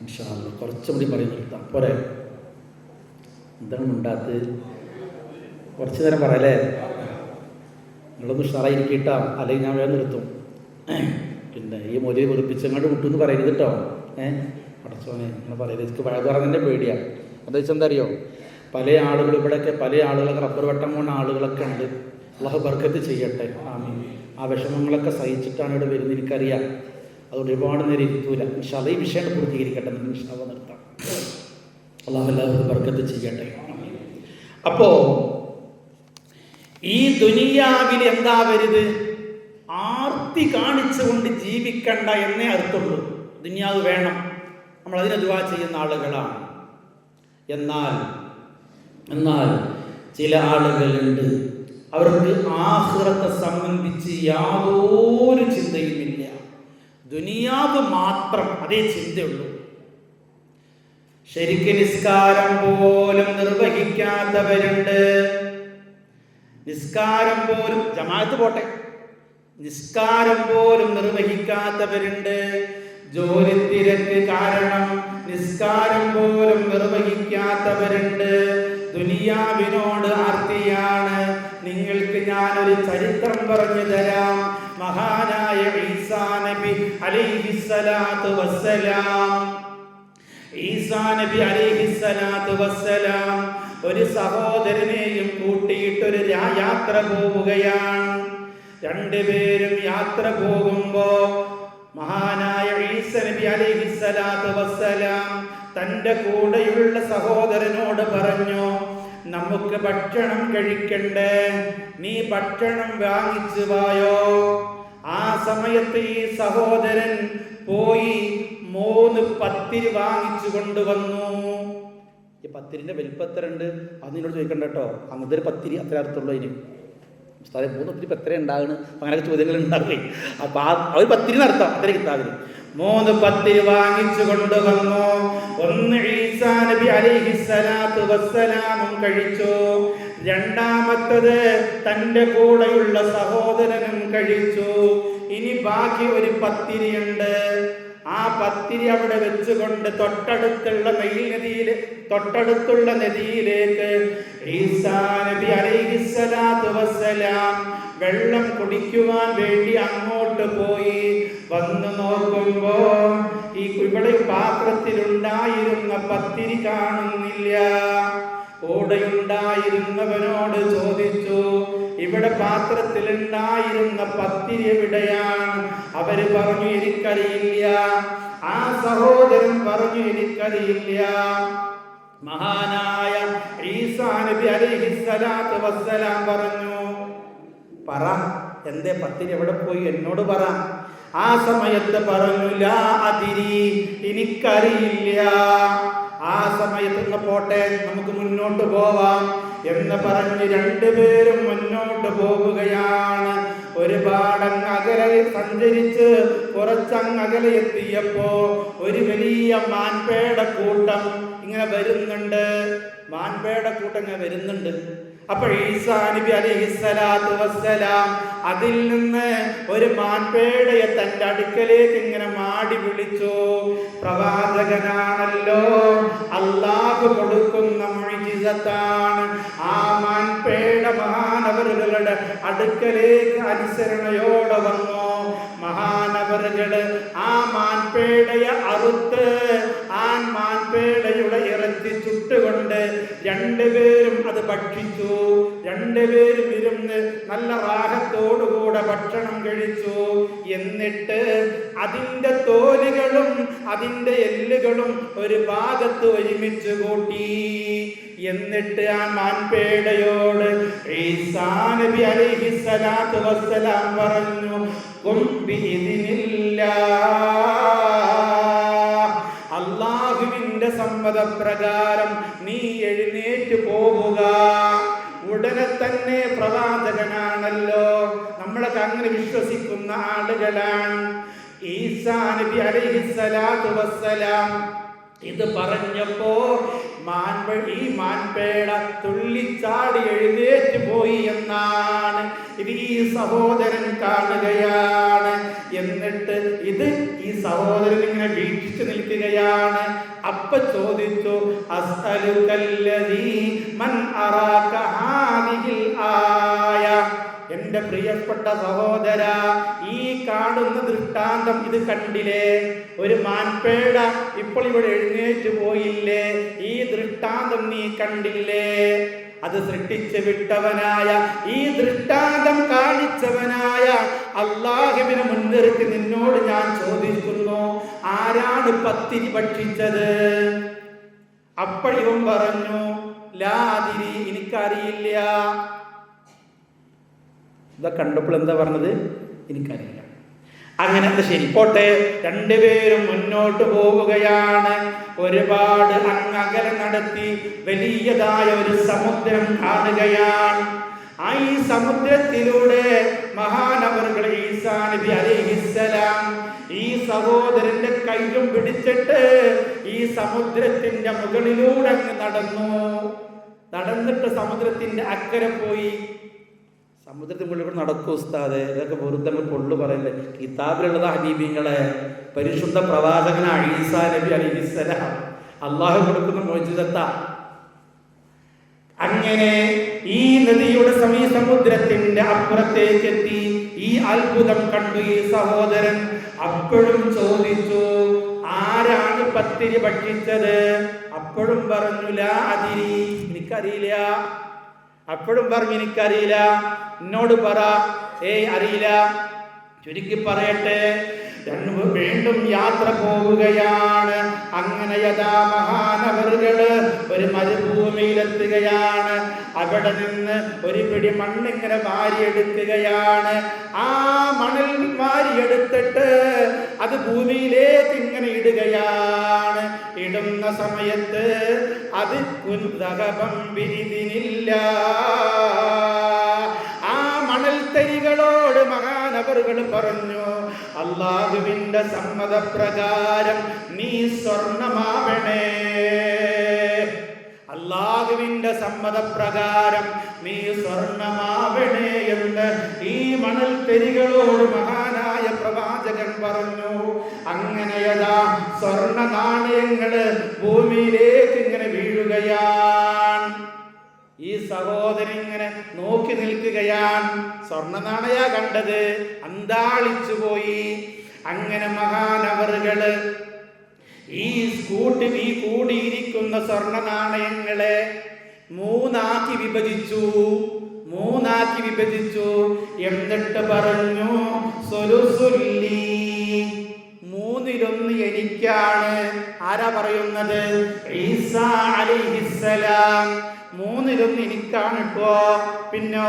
ഇൻഷാ അല്ലാഹ് കുറച്ചുകൂടി പറയും. നിർത്താം പോരെ? എന്താണ് ഉണ്ടാത്ത്? കുറച്ച് നേരം പറയല്ലേ? നിങ്ങളൊന്ന് ഉഷാറായിരിക്കട്ടോ, അല്ലെങ്കിൽ ഞാൻ വേഗം നിർത്തും. പിന്നെ ഈ മൊഴി വെറുപ്പിച്ചങ്ങോട്ട് വിട്ടുമെന്ന് പറയരുത് കേട്ടോ. പടച്ചോനെ നിങ്ങൾ പറയരുത്. എനിക്ക് വഴക്ക് പറഞ്ഞതിൻ്റെ പേടിയാണ്. എന്താ വെച്ചാൽ എന്താ അറിയോ? പല ആളുകൾ ഇവിടെയൊക്കെ പല ആളുകളൊക്കെ റബ്ബർ വെട്ടം പോകുന്ന ആളുകളൊക്കെ ഉണ്ട്. അല്ലാഹു ബർക്കത്ത് ചെയ്യട്ടെ. ആമീൻ. ആ വിഷമങ്ങളൊക്കെ സഹിച്ചിട്ടാണ് ഇവിടെ വരുന്നത്, എനിക്കറിയാം. അതുകൊണ്ട് ഒരുപാട് നേരം ഇരുത്തൂല. ഇൻഷാ അല്ലാഹ് ഈ വിഷയം പൂർത്തീകരിക്കട്ടെ. ഇൻഷാ അല്ലാഹ് നിർത്താം. അള്ളാഹു എല്ലാവർക്കും ബർക്കത്ത് ചെയ്യട്ടെ. അപ്പോ ഈ ദുനിയാവിൽ എന്താവരുത്, ആർത്തി കാണിച്ചുകൊണ്ട് ജീവിക്കണ്ട എന്നേ അർത്ഥമുള്ളൂ. ദുനിയാവ് വേണം, നമ്മൾ അതിനെ ദുആ ചെയ്യുന്ന ആളുകളാണ്. എന്നാൽ ചില ആളുകളുണ്ട്, അവർക്ക് ആഖിറത്തെ സംബന്ധിച്ച് യാതൊരു ചിന്തയുമില്ല, ദുനിയാവ് മാത്രം അതേ ചിന്തയുള്ളൂ. ശരിക്ക് നിസ്കാരം പോലും നിർവഹിക്കാത്തവരുണ്ട്. നിസ്കാരം പോലും, ജമാഅത്ത് പോട്ടെ, നിസ്കാരം പോലും നിർവഹിക്കാത്തവരുണ്ട്. ജോലി തിരക്ക് കാരണം നിസ്കാരം പോലും നിർവഹിക്കാത്തവരുണ്ട്. ദുനിയാവിനോട് ആർത്തിയാണ്. നിങ്ങൾക്ക് ഞാനൊരു ചരിത്രം പറഞ്ഞു തരാം. മഹാനായ ഈസാ നബി അലൈഹിസ്സലാത്തു വസ്സലാം, ഈസാ നബി അലൈഹിസ്സലാത്തു വസ്സലാം ഒരു സഹോദരനെയും കൂട്ടിയിട്ടൊരു യാത്ര പോവുകയാണ്. രണ്ടുപേരും യാത്ര പോകുമ്പോ മഹാനായ ഈസാ നബി അലൈഹിസ്സലാത്തു വസ്സലാം തൻ്റെ കൂടെയുള്ള സഹോദരനോട് പറഞ്ഞു, നമുക്ക് ഭക്ഷണം കഴിക്കണ്ടേ, നീ ഭക്ഷണം വാങ്ങിച്ചു വായോ. ആ സമയത്ത് ഈ സഹോദരൻ പോയി 3 പത്തിരി വാങ്ങിച്ചു കൊണ്ടുവന്നു. ഈ പത്തിരിന്റെ വലിപ്പത്തിലുണ്ട് അത് നിന്നോട് ചോദിക്കണ്ട കേട്ടോ, അങ്ങനത്തെ ഒരു പത്തിരി അത്ര അർത്ഥമുള്ളൂ. ഇനി ഉസ്താദെ 3 പത്തിരി ഇപ്പം എത്ര ഉണ്ടാകുന്നു, അങ്ങനെയൊക്കെ ചോദ്യങ്ങൾ ഉണ്ടാവുകയും അപ്പം ആ ഒരു പത്തിരി നടത്താം. അത്ര കിട്ടാവില്ല. 3 പത്തിരി വാങ്ങിച്ചു കൊണ്ടുവന്നു. ഒന്ന് ഈസാ നബി അലൈഹിസ്സലാത്തു വസ്സലാമും കഴിച്ചു. രണ്ടാമത്തത് തൻ്റെ കൂടെയുള്ള സഹോദരനും കഴിച്ചു. ഇനി ബാക്കി ഒരു പത്തിരിയുണ്ട്. ആ പത്തിരി അവിടെ വെച്ചുകൊണ്ട് തൊട്ടടുത്തുള്ള നദിയിലേക്ക് ഈസാ നബി അലൈഹിസ്സലാത്തു വസ്സലാം വെള്ളം കുടിക്കുവാൻ വേണ്ടി അങ്ങോട്ട് പോയി. വന്നു നോക്കുമ്പോ ഇവിടെ പാത്രത്തിലുണ്ടായിരുന്ന പത്തിരി കാണുന്നില്ല. കൂടെയുണ്ടായിരുന്നവനോട് ചോദിച്ചു, ഇവിടെ പാത്രത്തിലുണ്ടായിരുന്ന പത്തിരി എവിടെയാണ്? അവര് പറഞ്ഞു, എനിക്കറിയില്ല. ആ സഹോദരൻ പറഞ്ഞു, എനിക്കറിയില്ല. മഹാനായ ഈസാ നബി അലൈഹിസ്സലാത്തു വസ്സലാം പറഞ്ഞു, പറ, എന്തേ പത്തിരി എവിടെ പോയി, എന്നോട് പറ. ആ സമയത്ത് പറഞ്ഞു, ലാ അദിരി, എനിക്കറിയില്ല. ആ സമയത്ത് പോട്ടെ, നമുക്ക് മുന്നോട്ട് പോവാം എന്ന് പറഞ്ഞ് രണ്ടുപേരും മുന്നോട്ട് പോവുകയാണ്. ഒരുപാടങ്ങ് അകലെ സഞ്ചരിച്ച് കുറച്ചങ്ങകലെ എത്തിയപ്പോ ഒരു വലിയ മാൻപേട കൂട്ടം ഇങ്ങനെ വരുന്നുണ്ട്. അപ്പോൾ ഈസാ നബി അലൈഹിസ്സലാത്തു വസ്സലാം അതിൽ നിന്ന് ഒരു മാൻപേടയെ തൻ്റെ അടുക്കലേക്ക് ഇങ്ങനെ മാടി വിളിച്ചു. പ്രവാചകനാണല്ലോ, അല്ലാഹു കൊടുക്കുന്ന മുഅ്ജിസത്താണ്. ആ മാൻപേട മഹാനവറുകളുടെ അടുക്കലേക്ക് അനുസരണയോടെ വന്നു. മഹാനവറുകള് ആ മാൻപേടയെ അറുത്ത് ആ മാൻപേടയുടെ ഇറച്ചി ചുട്ടുകൊണ്ട് രണ്ടുപേരും അത് ഭക്ഷിച്ചു. രണ്ടുപേരും ഇരുന്ന് നല്ല റാഹത്തോടുകൂടെ ഭക്ഷണം കഴിച്ചു. എന്നിട്ട് അതിൻ്റെ തോലുകളും അതിൻ്റെ എല്ലുകളും ഒരു ഭാഗത്ത് ഒരുമിച്ച് കൂട്ടി. എന്നിട്ട് ആ മാൻപേടയോട് ഈസാ നബി അലൈഹിസ്സലാത്തു വസ്സലാം പറഞ്ഞു, ഖും ബിഇദ്നില്ലാഹ്, അല്ലാഹുവിന്റെ സമ്മതപ്രകാരം നീ എഴുന്നേറ്റ് പോവുക. ഉടനെ തന്നെ പ്രവാചകനാണല്ലോ, നമ്മളൊക്കെ അങ്ങനെ വിശ്വസിക്കുന്ന ആളുകളാണ്. ഈസാ നബി അലൈഹിസ്സലാത്തു വസ്സലാം ഇത് പറഞ്ഞപ്പോ ഈ മാൻപേട തുള്ളിച്ചാടി എഴുന്നേറ്റ് പോയി എന്നാണ് ഇത് ഈ സഹോദരൻ കാണുകയാണ്. എന്നിട്ട് ഇത് ഈ സഹോദരൻ ഇങ്ങനെ വീക്ഷിച്ചു നിൽക്കുകയാണ്. അപ്പ ചോദിച്ചു, അസ്അലുകല്ലദീ മൻ അറാക ഹാദിഹിൽ ആയ, എന്റെ പ്രിയപ്പെട്ട സഹോദര, ഈ കാണുന്ന ദൃഷ്ടാന്തം ഇത് കണ്ടില്ലേ? ഒരു മാൻപേട ഇപ്പോൾ ഇവിടെ എഴുന്നേറ്റ് പോയില്ലേ? ഈ ദൃഷ്ടാന്തം നീ കണ്ടില്ലേ? അത് സൃഷ്ടിച്ചു വിട്ടവനായ, ഈ ദൃഷ്ടാന്തം കാണിച്ചവനായ അല്ലാഹുവിനെ മുൻനിർത്തി നിന്നോട് ഞാൻ ചോദിക്കുന്നു, ആരാണ് പത്തിരി ഭക്ഷിച്ചത്? അപ്പോൾ ഇവൻ പറഞ്ഞു ലാ അദിരി, എനിക്കറിയില്ല. ഇതാ കണ്ടപ്പോൾ എന്താ പറഞ്ഞത്? എനിക്കറിയില്ല. അങ്ങനെ ശരി പോട്ടെ, രണ്ടുപേരും മുന്നോട്ട് പോവുകയാണ്. ഒരുപാട് അങ്ങകലെ നടത്തി വലിയതായ ഒരു സമുദ്രം കാണുകയാണ്. ആ ഈ സമുദ്രത്തിലൂടെ മഹാനവറുകൾ ഈസാ നബി അലൈഹിസ്സലാം ഈ സഹോദരന്റെ കൈയും പിടിച്ചിട്ട് ഈ സമുദ്രത്തിന്റെ മുകളിലൂടെ അങ്ങ് നടന്നിട്ട് സമുദ്രത്തിന്റെ അക്കരെ പോയി. സമുദ്രത്തിന് മുകളിൽ നടക്കൂ ഉസ്താദെ, ഇതൊക്കെ വെറുതെ പൊള്ളു പറയല്ലേ. കിതാബിലുള്ളത് ഹബീബിങ്ങളെ, പരിശുദ്ധ പ്രവാചകനായ ഈസാ നബി അലൈഹിസ്സലാം അള്ളാഹു കൊടുക്കുന്ന മോചിതത്ത. അങ്ങനെ ഈ നദിയുടെ സമുദ്രത്തിന്റെ അപ്പുറത്തേക്ക് എത്തി. ഈ അത്ഭുതം കണ്ടു ഈ സഹോദരൻ. അപ്പോഴും ചോദിച്ചു, ആരാണ് പത്തിരി ഭക്ഷിച്ചത്? അപ്പോഴും പറഞ്ഞു ലാ അദിരി, എനിക്കറിയില്ല. അപ്പോഴും പറഞ്ഞു എനിക്കറിയില്ല. എന്നോട് പറ. അറിയില്ല. ചുരുക്കി പറയട്ടെ, വീണ്ടും യാത്ര പോവുകയാണ്. അങ്ങനെ യഥാ മഹാനവറുകള് ഒരു മരുഭൂമിയിലെത്തുകയാണ്. അവിടെ നിന്ന് ഒരു പിടി മണ്ണിങ്ങനെ വാരിയെടുക്കുകയാണ്. ആ മണൽ വാരിയെടുത്തിട്ട് അത് ഭൂമിയിലേക്ക് ഇങ്ങനെ ഇടുകയാണ്. ഇടുന്ന സമയത്ത് അത് ആ മണൽത്തരികളോട് മഹാനവറുകൾ പറഞ്ഞു, അല്ലാഹുവിന്റെ സമ്മതപ്രകാരം നീ സ്വർണമാവണേ. അല്ലാഹുവിന്റെ സമ്മതപ്രകാരം നീ സ്വർണമാവണേ എന്ന് ഈ മണൽത്തരികളോട് മഹാനായ പ്രവാചകൻ പറഞ്ഞു. അങ്ങനെയതാ സ്വർണ നാണയങ്ങള് ഭൂമിയിലേക്ക് ഇങ്ങനെ വീഴുകയാണ്. ഈ സഹോദരൻ ഇങ്ങനെ നോക്കി നിൽക്കുകയാണ്. സ്വർണ്ണ നാണയ കണ്ടത്, അന്താളിച്ചു പോയി. അങ്ങനെ മഹാനവറുകള് ഈ കൂടിയിരിക്കുന്ന സ്വർണ്ണ നാണയങ്ങളെ മൂന്നാക്കി വിഭജിച്ചു. എന്നിട്ട് പറഞ്ഞു, സുലുസുല്ലി, മൂന്നിലൊന്ന് എനിക്കാണ്. ആരാ പറയുന്നത്? ഈസാ അലൈഹിസ്സലാം. മൂന്നിലൊന്ന് എനിക്കാണ് കേട്ടോ. പിന്നെ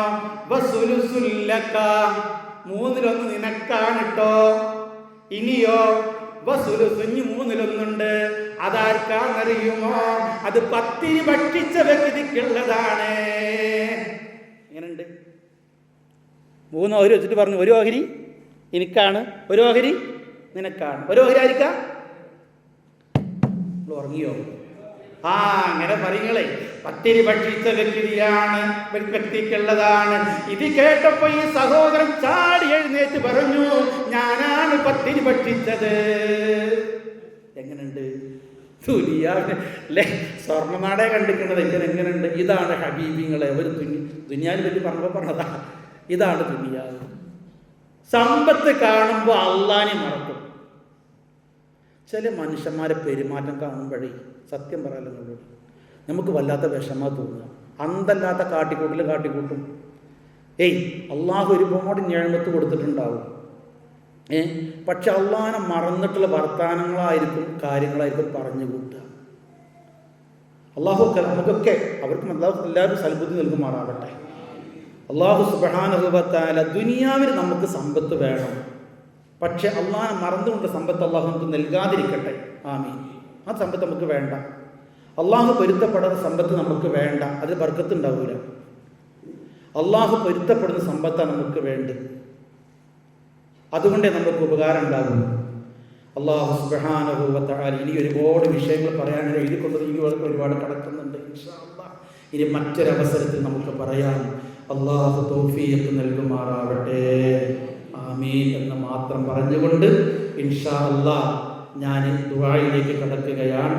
വസുലുസുല്ലക, മൂന്നിലൊന്ന് നിനക്കാണ് കേട്ടോ. ഇനിയോ വസുലുസുഞ്ഞ് മൂന്നിലൊന്നുണ്ട്. അതാർക്കാന്നറിയുമോ? അത് പത്തിരി ഭക്ഷിച്ച വ്യക്തിക്കുള്ളതാണ്. എങ്ങനെയുണ്ട്? മൂന്ന് ഓഹരി വെച്ചിട്ട് പറഞ്ഞു, ഒരു ഓഹരി എനിക്കാണ്, ഒരു ഓഹരി നിനക്കാണ്. ഒരു ഓഹരി ആയിരിക്കാം. ഉറങ്ങിയോ? അങ്ങനെ പറയുങ്ങളെ, പത്തിരി ഭക്ഷിച്ച വ്യക്തിക്കുള്ളതാണ്. ഇത് കേട്ടപ്പോ ഈ സഹോദരൻ ചാടി എഴുന്നേറ്റ് പറഞ്ഞു, ഞാനാണ് പത്തിരി ഭക്ഷിച്ചത്. എങ്ങനെയുണ്ട്? ദുനിയാവിലെ സ്വർണ്ണനാടേ കണ്ടിരിക്കുന്നത് എങ്ങനെയുണ്ട്? ഇതാണ് ഹബീബിങ്ങളെ. ഒരു ദുനിയാവിനെ പറ്റി പറഞ്ഞതാ. ഇതാണ് ദുനിയാവ്. സമ്പത്ത് കാണുമ്പോൾ അള്ളാനെ മറക്കും. ചില മനുഷ്യന്മാരെ പെരുമാറ്റം കാണുമ്പോഴേ സത്യം പറയാനുള്ള നമുക്ക് വല്ലാത്ത വിഷമ തോന്നുക. അന്തല്ലാത്ത കാട്ടിക്കൂട്ടും. അള്ളാഹു ഒരുപാട് ഞഴമത്ത് കൊടുത്തിട്ടുണ്ടാവും. പക്ഷെ അള്ളാഹിനെ മറന്നിട്ടുള്ള വർത്താനങ്ങളായിരിക്കും, കാര്യങ്ങളായിരിക്കും പറഞ്ഞു കൂട്ടുക. അള്ളാഹു നമുക്കൊക്കെ അവർക്കും എല്ലാവരും സൽബുദ്ധി നൽകുമാറാവട്ടെ. അള്ളാഹു സുബ്ഹാനഹു വ തആല ദുനിയാവിൽ നമുക്ക് സമ്പത്ത് വേണം. പക്ഷെ അള്ളാഹിനെ മറന്നുകൊണ്ട് സമ്പത്ത് അള്ളാഹു നമുക്ക് നൽകാതിരിക്കട്ടെ. ആമീൻ. ആ സമ്പത്ത് നമുക്ക് വേണ്ട. അള്ളാഹു പൊരുത്തപ്പെടാത്ത സമ്പത്ത് നമുക്ക് വേണ്ട. അതിൽ ബർക്കത്ത് ഉണ്ടാവില്ല. അള്ളാഹു പൊരുത്തപ്പെടുന്ന സമ്പത്താണ് നമുക്ക് വേണ്ടത്. അതുകൊണ്ടേ നമുക്ക് ഉപകാരം ഉണ്ടാകും. അള്ളാഹു സുബ്ഹാനഹു വ തആല ഇനി ഒരുപാട് വിഷയങ്ങൾ പറയാനുള്ള എഴുതിക്കൊണ്ടത് ഇനി ഒരുപാട് കടക്കുന്നുണ്ട്. ഇൻഷാ അല്ലാഹ് ഇനി മറ്റൊരവസരത്തിൽ നമുക്ക് പറയാം. അള്ളാഹു തൗഫീഖ് നൽകുമാറാവട്ടെ. ആമീൻ എന്ന് മാത്രം പറഞ്ഞുകൊണ്ട് ഇൻഷാ അല്ലാഹ് ഞാൻ ദുആയിലേക്ക് കടക്കുകയാണ്.